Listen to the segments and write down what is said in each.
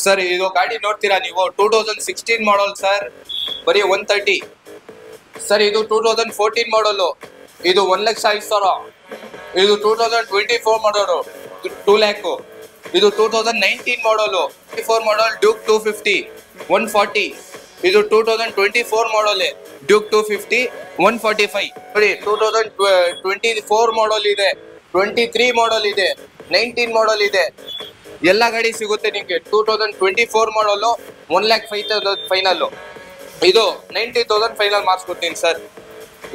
Sir ಇದು ಗಾಡಿ ನೋಡ್ತೀರಾ ನೀವು 2016 ಮಾಡಲ್ ಸರ್, ಬರೀ 130. ಸರ್ ಇದು 2014 ಮಾಡಲು, ಇದು 1,05,000. ಇದು 2024 ಮಾಡಲು 2 lakh. ಇದು 2019 ಮಾಡಲು 24 ಮಾಡಲ್ ಡ್ಯೂಕ್ 250 140. ಇದು 2024 ಮಾಡಲ್ ಡ್ಯೂಕ್ 250 145. ನೋಡಿ 2024 ಮಾಡಲ್ ಇದೆ, 23 ಮಾಡಲ್ ಇದೆ, 19 ಮಾಡಲ್ ಇದೆ, ಎಲ್ಲ ಗಾಡಿ ಸಿಗುತ್ತೆ ನಿಮ್ಗೆ. 2024 ಮಾಡಲು 1,05,000 ಫೈನಲ್. ಇದು 90,000 ಫೈನಲ್ ಮಾಡಿಸ್ಕೊಡ್ತೀನಿ ಸರ್.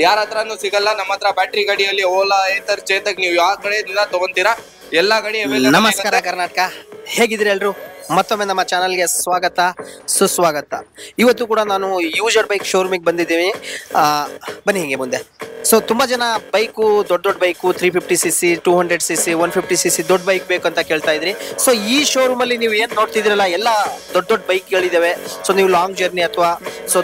ಯಾರ ಹತ್ರನೂ ಸಿಗಲ್ಲ ನಮ್ಮ ಹತ್ರ. ಬ್ಯಾಟ್ರಿ ಗಾಡಿಯಲ್ಲಿ ಓಲಾ, ಏತರ್, ಚೇತಕ್ ನೀವು ಯಾವ ಕಡೆಯಿಂದ ತಗೊಂತೀರಾ ಎಲ್ಲ ಗಾಡಿ ಅವೈಲೇಬಲ್. ನಮಸ್ಕಾರ ಕರ್ನಾಟಕ, ಹೇಗಿದ್ದೀರಿ ಎಲ್ರು? ಮತ್ತೊಮ್ಮೆ ನಮ್ಮ ಚಾನಲ್ಗೆ ಸ್ವಾಗತ ಸುಸ್ವಾಗತ. ಇವತ್ತು ಕೂಡ ನಾನು ಯೂಸ್ಡ್ ಬೈಕ್ ಶೋರೂಮಿಗೆ ಬಂದಿದ್ದೀನಿ. ಬನ್ನಿ ಹಿಂಗೆ ಮುಂದೆ. ಸೊ ತುಂಬ ಜನ ಬೈಕು, ದೊಡ್ಡ ಬೈಕು 350cc, 200cc, 150cc ದೊಡ್ಡ ಬೈಕ್ ಬೇಕು ಅಂತ ಕೇಳ್ತಾ ಇದ್ರಿ. ಸೊ ಈ ಶೋರೂಮಲ್ಲಿ ನೀವು ಏನು ನೋಡ್ತಿದ್ದೀರಲ್ಲ, ಎಲ್ಲ ದೊಡ್ಡ ಬೈಕ್ಗಳಿದ್ದಾವೆ. ಸೊ ನೀವು ಲಾಂಗ್ ಜರ್ನಿ ಅಥವಾ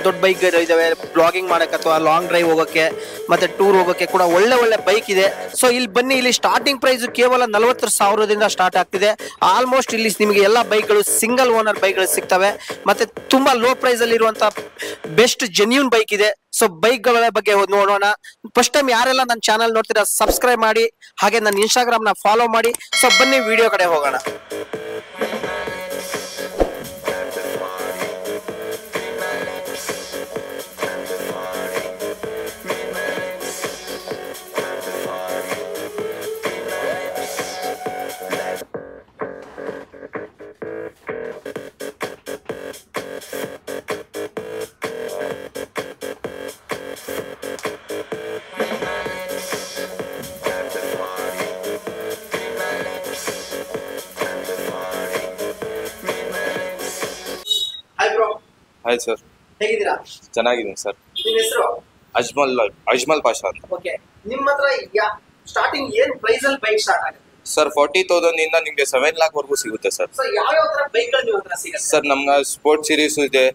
ದೊಡ್ಡ ಬೈಕ್ಗಳಿದ್ದಾವೆ, ಬ್ಲಾಗಿಂಗ್ ಮಾಡೋಕ್ಕೆ ಅಥವಾ ಲಾಂಗ್ ಡ್ರೈವ್ ಹೋಗೋಕ್ಕೆ ಮತ್ತು ಟೂರ್ ಹೋಗೋಕ್ಕೆ ಕೂಡ ಒಳ್ಳೆ ಬೈಕ್ ಇದೆ. ಸೊ ಇಲ್ಲಿ ಬನ್ನಿ, ಇಲ್ಲಿ ಸ್ಟಾರ್ಟಿಂಗ್ ಪ್ರೈಸ್ ಕೇವಲ 40,000ದಿಂದ ಸ್ಟಾರ್ಟ್ ಆಗ್ತಿದೆ. ಆಲ್ಮೋಸ್ಟ್ ಇಲ್ಲಿ ನಿಮಗೆ ಎಲ್ಲ ಬೈಕ್ಗಳು ಸಿಂಗಲ್ ಓನರ್ ಬೈಕ್ಗಳು ಸಿಗ್ತವೆ ಮತ್ತು ತುಂಬ ಲೋ ಪ್ರೈಸಲ್ಲಿ ಇರುವಂಥ ಬೆಸ್ಟ್ ಜೆನ್ಯೂನ್ ಬೈಕ್ ಇದೆ. ಸೊ ಬೈಕ್ಗಳ ಬಗ್ಗೆ ನೋಡೋಣ. ಫಸ್ಟ್ ಟೈಮ್ ಯಾರೆಲ್ಲ ನನ್ನ ಚಾನಲ್ ನೋಡ್ತೀರಾ ಸಬ್ಸ್ಕ್ರೈಬ್ ಮಾಡಿ, ಹಾಗೆ ನನ್ನ ಇನ್ಸ್ಟಾಗ್ರಾಮ್ನ ಫಾಲೋ ಮಾಡಿ. ಸೊ ಬನ್ನಿ ವಿಡಿಯೋ ಕಡೆ ಹೋಗೋಣ. ಹಾಯ್ ಸರ್, ಹೇಗಿದ್ದೀರಾ? ಚೆನ್ನಾಗಿದ್ದೀನಿ ಸರ್. ನಿಮ್ಮ ಹೆಸರು? ಅಜ್ಮಲ್ ಪಾಷಾ ಅಂತ. ಓಕೆ, ನಿಮ್ಮ ಹತ್ರ ಸ್ಟಾರ್ಟಿಂಗ್ ಏನು ಪ್ರೈಸ್ ಅಲ್ಲಿ ಬೈಕ್ ಸ್ಟಾರ್ಟ್ ಆಗುತ್ತೆ? ಸರ್ 40,000 ಇಂದ ನಿಮ್ಗೆ 7 lakh ವರೆಗೂ ಸಿಗುತ್ತೆ ಸರ್. ಸೊ ಯಾವ ತರ ಬೈಕ್ಗಳು ನಿಮ್ಮ ಹತ್ರ ಸಿಗುತ್ತೆ ಸರ್? ನಮ್ಗೆ ಸ್ಪೋರ್ಟ್ ಸೀರೀಸ್ ಇದೆ,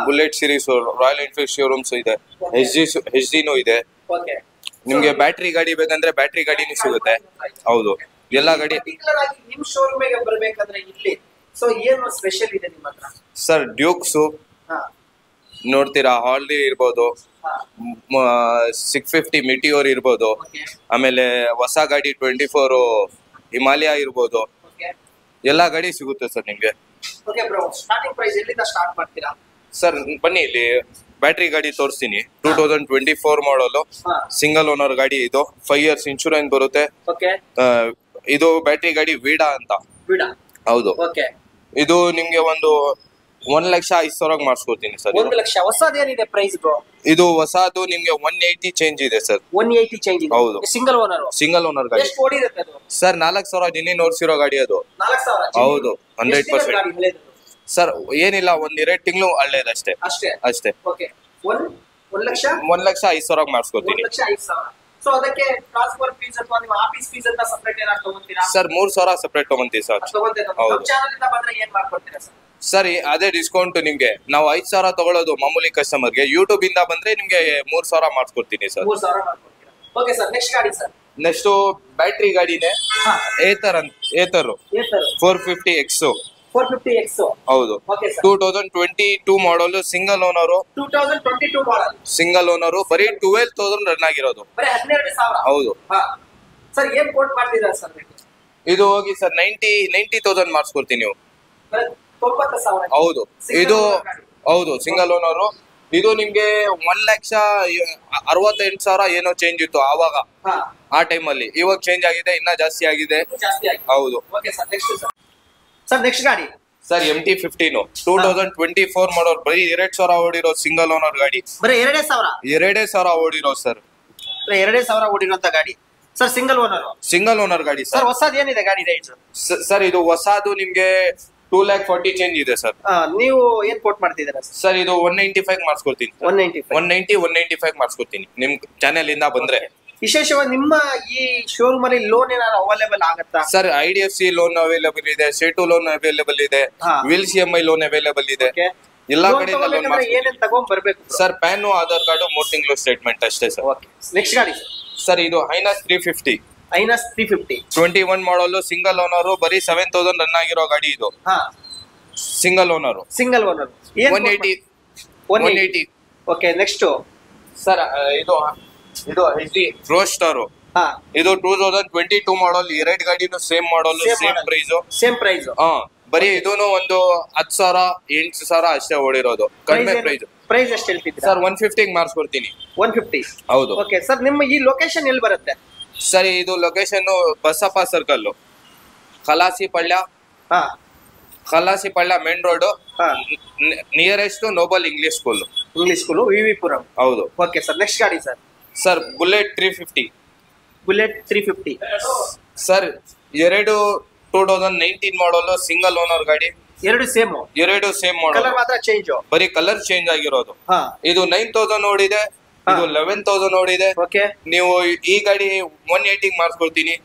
bullet series, royal Enfield showrooms ಇದೆ, ಎಚ್ ಡಿನೂ ಇದೆ. ಓಕೆ, ನಿಮ್ಗೆ ಬ್ಯಾಟ್ರಿ ಗಾಡಿ ಬೇಕಂದ್ರೆ ಬ್ಯಾಟ್ರಿ ಗಾಡಿನೂ ಸಿಗುತ್ತೆ. ಹೌದು, ಎಲ್ಲ ಗಾಡಿ. ಪರ್ಟಿಕ್ಯುಲರ್ ಆಗಿ ನಿಮ್ಮ ಶೋರೂಮ್ ಗೆ ಬರಬೇಕಂದ್ರೆ ಇಲ್ಲಿ ಸೊ ಏನು ಸ್ಪೆಷಲ್ ಇದೆ ನಿಮ್ಮ ಹತ್ರ? ಸರ್ ಡ್ಯೂಕ್ಸು ನೋಡ್ತೀರಾ, ಹಾಲ್ಡಿ ಇರ್ಬೋದು, 650 ಮಿಟಿಯೋರ್ ಇರ್ಬೋದು, ಆಮೇಲೆ ಹೊಸ ಗಾಡಿ 24 ಹಿಮಾಲಯ ಇರ್ಬೋದು, ಎಲ್ಲ ಗಾಡಿ ಸಿಗುತ್ತೆ ಸರ್ ನಿಮ್ಗೆ. ಓಕೆ ಬ್ರೋ, ಸ್ಟಾರ್ಟಿಂಗ್ ಪ್ರೈಸ್ ಎಲ್ಲಿಂದ ಸ್ಟಾರ್ಟ್ ಮಾಡ್ತೀರಾ? ಸರ್ ಬನ್ನಿ, ಇಲ್ಲಿ ಬ್ಯಾಟ್ರಿ ಗಾಡಿ ತೋರಿಸ್ತೀನಿ. 2024 ಮಾಡಲು ಸಿಂಗಲ್ ಓನರ್ ಗಾಡಿ. ಇದು 5 years ಇನ್ಶೂರೆನ್ಸ್ ಬರುತ್ತೆ. ಓಕೆ, ಇದು ಬ್ಯಾಟ್ರಿ ಗಾಡಿ ವೀಡಾ ಅಂತ. ವೀಡಾ, ಹೌದು. ಓಕೆ, ಇದು ನಿಮ್ಗೆ ಒಂದು 1,05,000 ಮಾಡಿಸ್ಕೊಡ್ತೀನಿ ಸರ್. 1 ಲಕ್ಷ. ಹೊಸದೇನಿದೆ ಪ್ರೈಸ್ ಬ್ರೋ? ಇದು ಹೊಸದು ನಿಮ್ಗೆ 180 ಚೇಂಜ್ ಇದೆ ಸರ್. 180 ಚೇಂಜ್ ಇದೆ. ಹೌದು, ಸಿಂಗಲ್ ಓನರ್. ಸಿಂಗಲ್ ಓನರ್ ಗಾಡಿ. ಎಷ್ಟು ಓಡಿರುತ್ತೆ ಅದು? ಸರ್ 4,000 ಜಿನ್ನಿನ್ ಓಡಿಸಿರೋ ಗಾಡಿ ಅದು. 4,000? ಹೌದು, 100%. ಸರ್ ಏನಿಲ್ಲ, 1-2 ತಿಂಗಳು ಹಳ್ಳೇದಷ್ಟೇ. ಅಷ್ಟೇ. ಓಕೆ, 1 ಲಕ್ಷ 1,05,000 ಮಾಡಿಸ್ಕೊಡ್ತೀನಿ. 1,05,000. ಸೊ ಅದಕ್ಕೆ ಟ್ರಾನ್ಸ್ಫರ್ ಫೀಸ್ ಅಥವಾ ನಿಮ್ಮ ಆಫೀಸ್ ಫೀಸ್ ಅಂತ ಸೆಪರೇಟ್ ಏನಾದ್ರು ತಗೊಂತೀರಾ? ಸರ್ 3,000 ಸೆಪರೇಟ್ ತಗೊಂತೀವಿ ಸರ್. ನಮ್ಮ ಚಾನಲ್ ಇಂದ ಬಂದ್ರೆ ಏನ್ ಮಾಡ್ಕೊಡ್ತೀರಾ ಸರ್? ಸರ್ ಅದೇ ಡಿಸ್ಕೌಂಟ್ ನಿಮ್ಗೆ. ನಾವು 5,000 ತಗೊಳ್ಳೋದು ಮಾಮೂಲಿ ಕಸ್ಟಮರ್ಗೆ. ಯೂಟ್ಯೂಬ್ ಇಂದ ಬಂದ್ರೆ ನಿಮ್ಗೆ 3,000 ಮಾಡಿಸ್ಕೊಡ್ತೀನಿ ಸರ್. 3,000 ಮಾಡ್ಕೊಡ್ತೀರಾ? ಓಕೆ ಸರ್, ನೆಕ್ಸ್ಟ್ ಗಾಡಿ ಸರ್. ನೆಕ್ಸ್ಟ್ ಬ್ಯಾಟ್ರಿ ಗಾಡಿನೇ ಏತರ್ 450X. 450X. ಹೌದು, okay sir. 2022 model, single owner. 2022 model, single owner, ಬರೀ 12,000 ರನ್ ಆಗಿರೋದು. ಬರೀ 12,000? ಹೌದು ಸರ್. ಏನ್ ಕೋಟ್ ಮಾಡ್ತಿದ್ದಾರೆ ಸರ್? ಇದು ಹೋಗಿ ಸರ್ 90,000 ಮಾಡಿಸ್ಕೊಡ್ತೀನಿ ನೀವು. 90,000? ಹೌದು, ಇದು ಹೌದು ಸಿಂಗಲ್ ಓನರ್. ಇದು ನಿಮ್ಗೆ 1,68,000 ಏನೋ ಚೇಂಜ್ ಇತ್ತು ಆವಾಗ, ಆ ಟೈಮಲ್ಲಿ. ಇವಾಗ ಚೇಂಜ್ ಆಗಿದೆ, ಇನ್ನ ಜಾಸ್ತಿ ಆಗಿದೆ. ಹೌದು. Okay sir, next sir. Next ಗಾಡಿ ಸರ್ MT-15 2024 ಮಾಡಲ್, ಬರೀ 2,000 ಓಡಿರೋ ಸಿಂಗಲ್ ಓನರ್ ಗಾಡಿ. ಬರೀ 2,000 ಓಡಿರೋ ಸರ್. 2,000 ಓಡಿರೋಂತ ಗಾಡಿ ಸರ್. ಸಿಂಗಲ್ ಓನರ್ ಗಾಡಿ ಸರ್. ಹೊಸದು ಏನಿದೆ ಗಾಡಿ ರೇಟ್? ಸರ್ ಇದು ಹೊಸದು ನಿಮ್ಗೆ 2,40,000 ಚೇಂಜ್ ಇದೆ ಸರ್. ನೀವು ಏನ್ ಕೋಟ್ ಮಾಡ್ತಿದ್ದೀರಾ ಸರ್? ಇದು 195 ಮಾಡಿಸ್ಕೊಡ್ತೀನಿ. 190 ಮಾಡಿಸ್ಕೊಡ್ತೀನಿ ನಿಮ್ ಚಾನೆಲ್ ಇಂದ ಬಂದ್ರೆ. ವಿಶೇಷವಾಗಿ ನಿಮ್ಮ ಈ ಶೋರೂಮ್ ಅಲ್ಲಿ ಲೋನ್ ಏನಾದ್ರು ಅವೈಲೇಬಲ್ ಆಗುತ್ತಾ ಸರ್? IDFC ಲೋನ್ ಅವೈಲೇಬಲ್ ಇದೆ, ಸೆಟು ಲೋನ್ ಅವೈಲೇಬಲ್ ಇದೆ, ವಿಲ್ಸ್ EMI ಲೋನ್ ಅವೈಲೇಬಲ್ ಇದೆ. ಎಲ್ಲಾ ಕಡೆಯಿಂದ ಲೋನ್ ಏನೇನ್ ತಗೊಂಡ್ ಬರ್ಬೇಕು ಸರ್? ಪ್ಯಾನ್, ಆಧಾರ್ ಕಾರ್ಡ್, 3 ತಿಂಗಳು ಸ್ಟೇಟ್ಮೆಂಟ್ ಅಷ್ಟೇ ಸರ್. ನೆಕ್ಸ್ಟ್ ಗಾಡಿ ಸರ್? ಇದು ಐನಸ್ 350. 350 21 ಮಾಡಲ್, ಸಿಂಗಲ್ ಓನರ್, ಬರೀ 7,000 ರನ್ ಆಗಿರೋ ಗಾಡಿ ಇದು. Single owner. Single owner. 180. Okay next sir ಇದು ರೋಸ್ಟರ್. ಹಾ ಇದು 2022 ಮಾಡಲ್. ಎರಡು ಗಾಡಿನೂ same model, same price. Same price. ಬರೀ ಇದೂನು ಒಂದು 10,000 8,000 ಅಷ್ಟೇ ಓಡಿರೋದು. ಕಡಿಮೆ ಪ್ರೈಸ್. ಪ್ರೈಸ್ ಎಷ್ಟು ಹೇಳ್ತಿದ್ದೀರಾ ಸರ್? 150 ಮಾಡಿಸ್ಕೊಡ್ತೀನಿ. 150. ಹೌದು. ಓಕೆ ಸರ್, ನಿಮ್ಮ ಈ ಲೊಕೇಶನ್ ಎಲ್ಲಿ ಬರುತ್ತೆ? ಸರ್ ಇದು location Basappa circle, Khalasipalya main road, nearest Noble English school. English school, V V Puram. ಹೌದು. ಓಕೆ ಸರ್, ನೆಕ್ಸ್ಟ್ ಗಾಡಿ sir? Sir bullet 350. Bullet 350. Sir ಎರಡು 2019 ಮಾಡಲ್, ಸಿಂಗಲ್ ಓನರ್ ಗಾಡಿ. ಎರಡು ಸೇಮ್ ಮಾಡಲ್, ಕಲರ್ ಮಾತ್ರ ಚೇಂಜ್. ಬರೀ ಕಲರ್ ಚೇಂಜ್ ಆಗಿರೋದು. ಹಾ ಇದು 9,000 ಓಡಿದೆ, ಇದು 11,000 ಓಡಿದೆ. ಓಕೆ, ನೀವು ಈ ಗಾಡಿ 180 ಮಾಡಿಸ್ಕೊಡ್ತೀನಿ.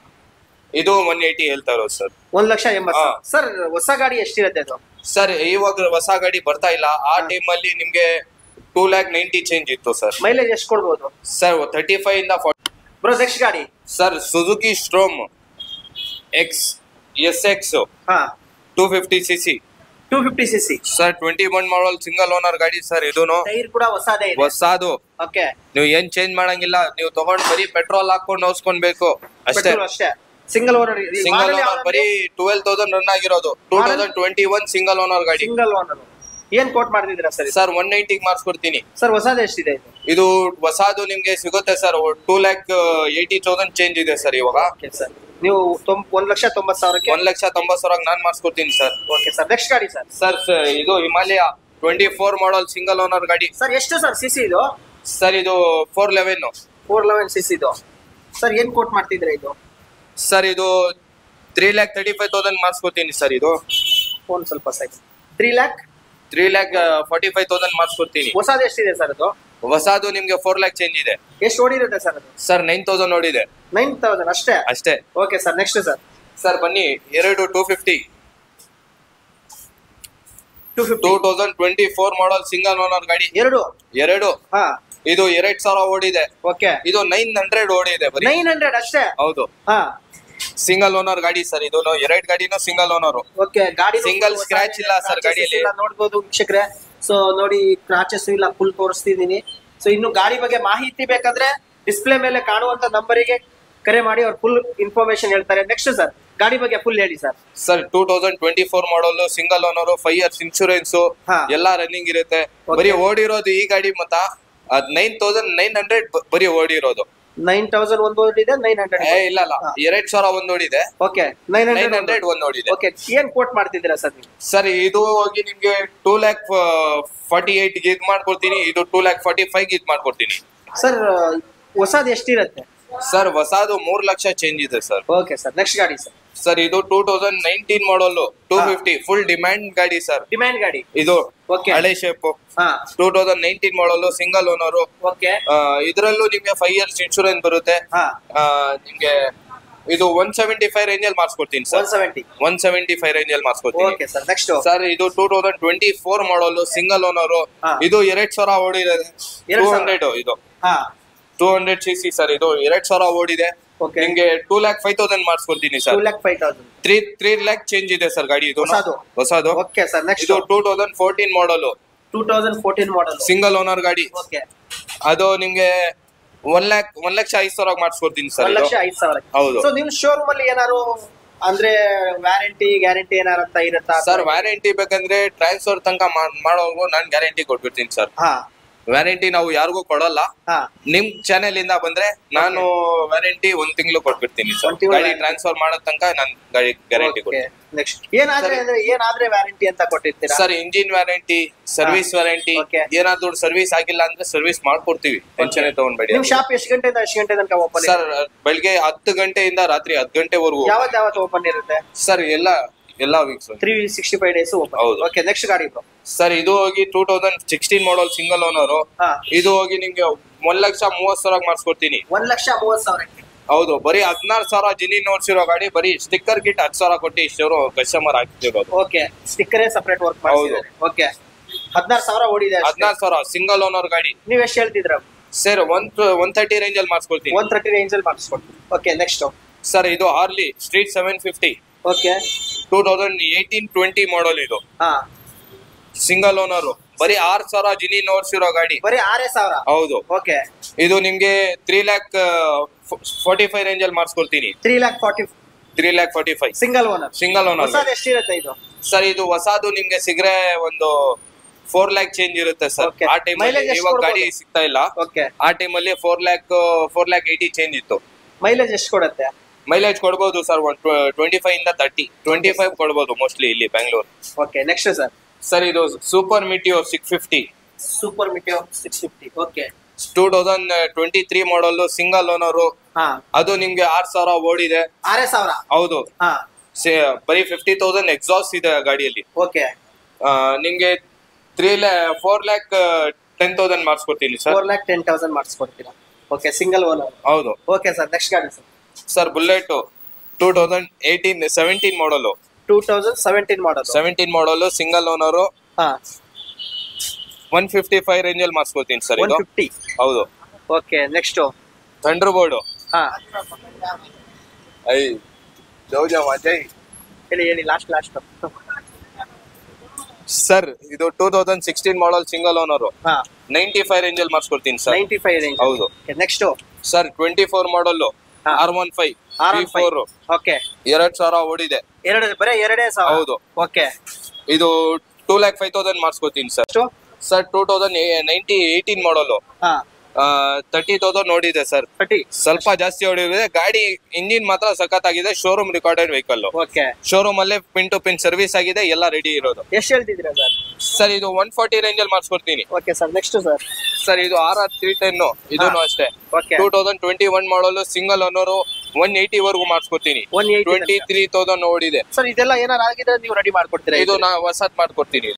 ಇದು 180 ಹೇಳ್ತಾ ಇರೋದು ಸರ್. 1,80,000. ಸರ್ ಹೊಸ ಗಾಡಿ ಎಷ್ಟಿರುತ್ತೆ ಅದು? ಸರ್ ಇವಾಗ ಹೊಸ ಗಾಡಿ ಬರ್ತಾ ಇಲ್ಲ. ಆ ಟೈಮ್ ಅಲ್ಲಿ ನಿಮ್ಗೆ 2,90,000 ಚೇಂಜ್ ಇತ್ತು ಸರ್. ಮೈಲೇಜ್ ಎಷ್ಟು ಕೊಡ್ಬೋದು ಸರ್? 35 ಇಂದ 40. ಬ್ರೋ ನೆಕ್ಸ್ಟ್ ಗಾಡಿ sir Suzuki storm SX 250cc. 250cc sir 21 ಮಾಡಲ್, ಸಿಂಗಲ್ ಓನರ್ ಗಾಡಿ ಸರ್. ಇದೂನು ಟೈರ್ ಕೂಡ ಹೊಸದೇ ಇದೆ. ಹೊಸದು. ಓಕೆ, ನೀವು ಏನ್ ಚೇಂಜ್ ಮಾಡಂಗಿಲ್ಲ. ನೀವು ತಗೊಂಡ್ ಬರೀ ಪೆಟ್ರೋಲ್ ಹಾಕೊಂಡು ನೋಸ್ಕೊಬೇಕು ಅಷ್ಟೇ. Single owner. ಬರೀ 12,000 ರನ್ ಆಗಿರೋದು. 2021 ಸಿಂಗಲ್ ಓನರ್ ಗಾಡಿ. Single owner. ಏನ್ ಕೋಟ್ ಮಾಡ್ತಿದ್ದೀರಾ ಸರ್? ಸರ್ 190 ಮಾಡಿಸ್ಕೊಡ್ತೀನಿ. ಸರ್ ಹೊಸದು ಎಷ್ಟಿದೆ ಇದು? ಹೊಸದು ನಿಮ್ಗೆ ಸಿಗುತ್ತೆ ಸರ್ 2,80,000 ಚೇಂಜ್ ಇದೆ ಸರ್ ಇವಾಗ. ಸರ್ ನೀವು 1,90,000ಕ್ಕೆ 1,90,000 ನಾನ್ ಮಾಡಿಸ್ಕೊಡ್ತೀನಿ ಸರ್. ಓಕೆ ಸರ್, ನೆಕ್ಸ್ಟ್ ಗಾಡಿ ಸರ್? ಸರ್ ಇದು ಹಿಮಾಲಯ 24 ಮಾಡಲ್, ಸಿಂಗಲ್ ಓನರ್ ಗಾಡಿ. ಸರ್ ಎಷ್ಟು ಸರ್ ಸಿಸಿ ಇದು? ಸರ್ ಇದು 411 ಸಿಸಿ ಇದು. ಸರ್ ಏನ್ ಕೋಟ್ ಮಾಡ್ತಿದ್ರೆ ಇದು? ಸರ್ ಇದು 3,35,000 ಮಾಡಿಸ್ಕೊತೀನಿ ಸರ್. ಇದು ಫೋನ್ ಸ್ವಲ್ಪ ಸೈಡ್. 3,45,000 ಮಾಡಿಸ್ಕೊಡ್ತೀನಿ. ಹೊಸದು ಎಷ್ಟಿದೆ ಸರ್ ಅದು? ಹೊಸದು ನಿಮ್ಗೆ 4 lakh ಚೇಂಜ್ ಇದೆ. ಎಷ್ಟು ಓಡಿರುತ್ತೆ ಸರ್ ಅದು? ಸರ್ 9,000 ಓಡಿದೆ. 9,000 ಅಷ್ಟೇ. Okay sir, next sir? Sir ಬನ್ನಿ, ಎರಡು 250 2024 ಮಾಡಲ್, ಸಿಂಗಲ್ ಓನರ್ ಗಾಡಿ. ಎರಡು ಹಾ ಇದು 2,000 ಓಡಿದೆ. ಓಕೆ, ಇದು 900 ಓಡಿದೆ. 900 ಅಷ್ಟೇ. ಹೌದು. ಹಾ ಸಿಂಗಲ್ ಓನರ್ ಗಾಡಿ ಸರ್. ಇದು ಎರಡು ಗಾಡಿನೂ ಸಿಂಗಲ್ ಓನರ್. ಓಕೆ, ಗಾಡಿ ಸಿಂಗಲ್ ಸ್ಕ್ರಾಚ್ ಇಲ್ಲ ಸರ್ ಗಾಡಿಯಲ್ಲಿ. ನೋಡ್ಬೋದು ವೀಕ್ಷಕರೇ. ಸೊ ನೋಡಿ, ಕ್ರಾಚಸ್ ಇಲ್ಲ, ಫುಲ್ ತೋರಿಸ್ತಿದೀನಿ. ಸೊ ಇನ್ನು ಗಾಡಿ ಬಗ್ಗೆ ಮಾಹಿತಿ ಬೇಕಾದ್ರೆ ಡಿಸ್ಪ್ಲೇ ಮೇಲೆ ಕಾಣುವಂತ ನಂಬರಿಗೆ ಕರೆ ಮಾಡಿ, ಅವ್ರು ಫುಲ್ ಇನ್ಫಾರ್ಮೇಶನ್ ಹೇಳ್ತಾರೆ. ನೆಕ್ಸ್ಟ್ ಸರ್, ಗಾಡಿ ಬಗ್ಗೆ ಫುಲ್ ಹೇಳಿ ಸರ್. ಸರ್ 2024 ಮಾಡಲ್, ಸಿಂಗಲ್ ಓನರ್, 5 years ಇನ್ಶೂರೆನ್ಸ್ ಎಲ್ಲಾ ರನ್ನಿಂಗ್ ಇರುತ್ತೆ. ಬರೀ ಓಡಿರೋದು ಈ ಗಾಡಿ ಮತ್ತ 9,900 ಬರೀ ಓಡಿರೋದು. 9,000 ಒಂದು ಓಡಿದೆ, 900 ಇಲ್ಲ 2,000 ಒಂದು ಓಡಿದೆ. ಓಕೆ, 900 ಒಂದು ಓಡಿದೆ. ಓಕೆ, ಏನ್ ಕೋಟ್ ಮಾಡ್ತಿದ್ದೀರಾ ಸರ್ ನೀವು? ಸರ್ ಇದು ಹೋಗಿ ನಿಮ್ಗೆ 2,48,000 ಇದ್ ಮಾಡ್ಕೊಡ್ತೀನಿ. ಇದು 2,45,000 ಇದ್ ಮಾಡ್ಕೊಡ್ತೀನಿ. ಸರ್ ಹೊಸದು ಎಷ್ಟಿರುತ್ತೆ? ಸರ್ ಹೊಸದು 3 ಲಕ್ಷ ಚೇಂಜ್ ಇದೆ ಸರ್. ಓಕೆ ಸರ್, ನೆಕ್ಸ್ಟ್ ಗಾಡಿ ಸರ್? ಸರ್ ಇದು 2019 ಮಾಡಲ್ 250 ಫುಲ್ ಡಿಮ್ಯಾಂಡ್ ಗಾಡಿ ಸರ್. ಡಿಮ್ಯಾಂಡ್ ಗಾಡಿ ಇದು. ಓಕೆ, ಹಳೆ shape. 2019 model, single owner. Okay, ಇದರಲ್ಲೂ ನಿಮ್ಗೆ 5 years ಇನ್ಶೂರೆನ್ಸ್ ಬರುತ್ತೆ. ನಿಮ್ಗೆ ಇದು 175 ರೇಂಜ್ ಅಲ್ಲಿ ಮಾಡಿಸ್ಕೊಡ್ತೀನಿ ಸರ್. 175 ರೇಂಜ್ ಅಲ್ಲಿ ಮಾಡಿಸ್ಕೊಡ್ತೀನಿ. ಓಕೆ ಸರ್, ನೆಕ್ಸ್ಟ್ ಸರ್ ಇದು 2024 ಮಾಡಲ್, ಸಿಂಗಲ್ ಓನರ್. ಇದು 2,000 ಓಡಿದೆ. 200 ಇದು 200cc ಸರ್. ಇದು 2,000 ಓಡಿದೆ. ನಿಮ್ಗೆ 2,05,000 ಮಾಡಿಸ್ಕೊಡ್ತೀನಿ ಸರ್. 2,05,000 3 lakh ಚೇಂಜ್ ಇದೆ ಸರ್ ಗಾಡಿ. ಇದು ಹೊಸದು. ಓಕೆ ಸರ್, ನೆಕ್ಸ್ಟ್ ಇದು 2014 ಮಾಡಲ್, 2014 ಮಾಡಲ್, ಸಿಂಗಲ್ ಓನರ್ ಗಾಡಿ. ಓಕೆ, ಅದು ನಿಮ್ಗೆ 1,05,000 ಮಾಡಿಸ್ಕೊಡ್ತೀನಿ ಸರ್. 1,05,000. ಹೌದು. ಸೊ ನಿಮ್ ಶೋರೂಮ್ ಅಲ್ಲಿ ಏನಾರು ಅಂದ್ರೆ ವ್ಯಾರಂಟಿ ಗ್ಯಾರಂಟಿ ಏನಾರ ಅಂತ ಇರುತ್ತಾ ಸರ್? ವ್ಯಾರಂಟಿ ಬೇಕಂದ್ರೆ ಟ್ರಾನ್ಸ್ಫರ್ ತನಕ ಮಾಡೋರ್ಗು ನಾನು ಗ್ಯಾರಂಟಿ ಕೊಟ್ಬಿಡ್ತೀನಿ ಸರ್. ವ್ಯಾರಂಟಿ ನಾವು ಯಾರಿಗೂ ಕೊಡಲ್ಲ. ನಿಮ್ ಚಾನೆಲ್ ಇಂದ ಬಂದ್ರೆ ನಾನು ವ್ಯಾರಂಟಿ 1 ತಿಂಗಳು ಕೊಟ್ಬಿಡ್ತೀನಿ ಸರ್. ಗಾಡಿ ಟ್ರಾನ್ಸ್ಫರ್ ಮಾಡೋ ತನಕ ನಾನು ಗಾಡಿ ಗ್ಯಾರಂಟಿ ಕೊಡ್ತೀನಿ. ನೆಕ್ಸ್ಟ್ ಏನಾದ್ರೆ ವ್ಯಾರಂಟಿ ಅಂತ ಕೊಟ್ಟಿರ್ತೀರಾ sir? Engine warranty, service warranty. ಏನಾದ್ರು ಸರ್ವಿಸ್ ಆಗಿಲ್ಲ ಅಂದ್ರೆ ಸರ್ವಿಸ್ ಮಾಡ್ಕೊಡ್ತೀವಿ, ಟೆನ್ಷನ್ ತಗೊಂಡ್ಬೇಡಿ. ನಿಮ್ ಶಾಪ್ ಎಷ್ಟು ಗಂಟೆಯಿಂದ ಎಷ್ಟು ಗಂಟೆ ತನಕ ಓಪನ್? ಸರ್ ಬೆಳಿಗ್ಗೆ 10 ಗಂಟೆಯಿಂದ ರಾತ್ರಿ 10 ಗಂಟೆವರೆಗೂ. ಯಾವತ್ತು ಓಪನ್ ಇರುತ್ತೆ ಸರ್? ಎಲ್ಲಾ weeks 365 days open. Okay, next ಗಾಡಿ ಸರ್ ಇದು ಹೋಗಿ 2016 ಮಾಡಲ್, ಸಿಂಗಲ್ ಓನರ್. ಇದು ಹೋಗಿ ನಿಮ್ಗೆ 1,30,000 ಮಾಡಿಸ್ಕೊಡ್ತೀನಿ. 1,30,000. ಹೌದು. ಬರೀ 16,000 ಜಿನಿ ನೋಡ್ಸಿರೋ ಗಾಡಿ. ಬರೀ ಸ್ಟಿಕ್ಕರ್ ಕಿಟ್ 10,000 ಕೊಟ್ಟು ಇಷ್ಟವರು ಕಸ್ಟಮರ್ ಹಾಕ್ತಿರೋದು. ಓಕೆ, ಸ್ಟಿಕ್ಕರೇ ಸಪರೇಟ್ ವರ್ಕ್ ಮಾಡಿಸಿದ್ದಾರೆ. ಓಕೆ, 16,000 ಓಡಿದೆ. 16,000 ಸಿಂಗಲ್ ಓನರ್ ಗಾಡಿ. ನೀವ್ ಎಷ್ಟು ಹೇಳ್ತಿದ್ರ ಸರ್? 130 ರೇಂಜ್ ಅಲ್ಲಿ ಮಾಡಿಸ್ಕೊಡ್ತೀನಿ. 130 ರೇಂಜ್ ಅಲ್ಲಿ ಮಾಡಿಸ್ಕೊಡ್ತೀನಿ. ಓಕೆ, ನೆಕ್ಸ್ಟ್ ಸರ್ ಇದು ಹಾರ್ಲಿ ಸ್ಟ್ರೀಟ್ 750. ಓಕೆ, 2018-20 ಮಾಡಲ್ ಇದು, ಹಾ ಸಿಂಗಲ್ ಓನರ್, ಬರೀ 6,000 ಜಿನಿನ್ ಓಡಿಸಿರೋ ಗಾಡಿ. ಬರೀ 6,000. ಹೌದು. ಓಕೆ, ಇದು ನಿಮ್ಗೆ 3,45,000 ರೇಂಜ್ ಅಲ್ಲಿ ಮಾಡಿಸ್ಕೊಳ್ತೀನಿ. 3,45,000 ಸಿಂಗಲ್ ಸಿಂಗಲ್ ಓನರ್. ಓನರ್. ಎಷ್ಟಿರುತ್ತೆ ಇದು? ಸರ್ ಇದು ಹೊಸದು ನಿಮ್ಗೆ ಸಿಗ್ರೆ ಒಂದು 4 lakh ಚೇಂಜ್ ಇರುತ್ತೆ ಸರ್. Okay. ಆ ಟೈಮ್ Mileage ಎಷ್ಟು ಇವಾಗ ಗಾಡಿ ಕೊಡ್ಬೋದು? ಸಿಗ್ತಾ ಇಲ್ಲ. ಓಕೆ, ಆ ಟೈಮ್ ಅಲ್ಲಿ 4,80,000 ಚೇಂಜ್ ಇತ್ತು. ಮೈಲೇಜ್ ಎಷ್ಟು ಕೊಡುತ್ತೆ? ಮೈಲೇಜ್ ಕೊಡ್ಬೋದು ಸರ್, 25 ಇಂದ 30, 25 ಕೊಡ್ಬೋದು ಮೋಸ್ಟ್ಲಿ ಇಲ್ಲಿ Bangalore. Okay, next sir. Sir ಇದು ಸೂಪರ್ ಮಿಟಿಯೋರ್ 650, ಸೂಪರ್ ಮಿಟಿಯೋರ್ 650. ಓಕೆ, 2023 ಮಾಡಲ್, ಸಿಂಗಲ್ ಓನರು. ಹಾ, ಅದು ನಿಮ್ಗೆ 6,000 ಓಡಿದೆ. 6,000. ಹೌದು. ಹಾ, ಬರೀ 50,000 ಎಕ್ಸಾಸ್ಟ್ ಇದೆ ಗಾಡಿಯಲ್ಲಿ. ಓಕೆ, ನಿಮ್ಗೆ 4,10,000 ಮಾಡಿಸ್ಕೊಡ್ತೀನಿ ಸರ್. 4,10,000 ಮಾಡಿಸ್ಕೊಡ್ತೀರಾ? Okay, single owner. ಹೌದು. ಓಕೆ ಸರ್, ನೆಕ್ಸ್ಟ್ ಗಾಡಿ ಸರ್. ಸರ್ ಬುಲೆಟ್ 2017 ಮಾಡಲು, 2017 ಮಾಡೋದು. 17 ಮಾಡಲು, ಸಿಂಗಲ್ ಓನರು, ಹಾ, 155 ರೇಂಜ್ ಅಲ್ಲಿ ಮಾಡಿಸ್ಕೊಡ್ತೀನಿ ಸರ್ ಇದು. 150. ಹೌದು. Okay, next. Thunder board. ಹಾ, ಅಜಯ್ ಹೇಳಿ ಲಾಸ್ಟ್. ಸರ್ ಇದು 2016 ಮಾಡಲ್, ಸಿಂಗಲ್ ಓನರು, ಹಾ, 95 ರೇಂಜ್ ಅಲ್ಲಿ ಮಾಡಿಸ್ಕೊಡ್ತೀನಿ ಸರ್. 95 ರೇಂಜ್. ಹೌದು. ನೆಕ್ಸ್ಟ್ ಸರ್ 24 ಮಾಡಲ್, ಹಾ. R15 R15. V4, ಓಕೆ, 2,000 ಓಡಿದೆ. ಬರೀ 2,000. ಹೌದು. ಓಕೆ, ಇದು 2,05,000 ಮಾಡಿಸ್ಕೊತೀನಿ ಸರ್. ಸರ್ 2018 ಮಾಡಲು, ಹಾ, 30,000 ನೋಡಿದೆ ಸರ್. 30. ಸ್ವಲ್ಪ ಜಾಸ್ತಿ ಹೊಡಿದೆ. ಗಾಡಿ ಇಂಜಿನ್ ಮಾತ್ರ ಸಖತ್ತಾಗಿದೆ. Showroom recorded vehicle. Okay, showroom ಅಲ್ಲೇ ಪಿನ್ ಟು ಪಿನ್ ಸರ್ವಿಸ್ ಆಗಿದೆ, ಎಲ್ಲ ರೆಡಿ ಇರೋದು. ಎಷ್ಟು ಹೇಳ್ತಿದ್ದೀರಾ ಸರ್? ಸರ್ ಇದು 140 ರೇಂಜ್ ಅಲ್ಲಿ ಮಾಡಿಸ್ಕೊಡ್ತೀನಿ. Okay sir, next sir. Sir ಇದು RR 310, ಇದನ್ನು ಅಷ್ಟೇ. ಓಕೆ, 2021 ಮಾಡಲು, ಸಿಂಗಲ್ ಓನರು, 180 ವರೆಗೂ ಮಾಡಿಸ್ಕೊಡ್ತೀನಿ. 180. 23,000 ಓಡಿದೆ. ಸರ್ ಇದೆಲ್ಲ ಏನಾರು ಆಗಿದ್ರೆ ನೀವು ರೆಡಿ ಮಾಡ್ಕೊಡ್ತೀರಾ? ಇದು ನಾ ಹೊಸದ್ ಮಾಡ್ಕೊಡ್ತೀನಿ.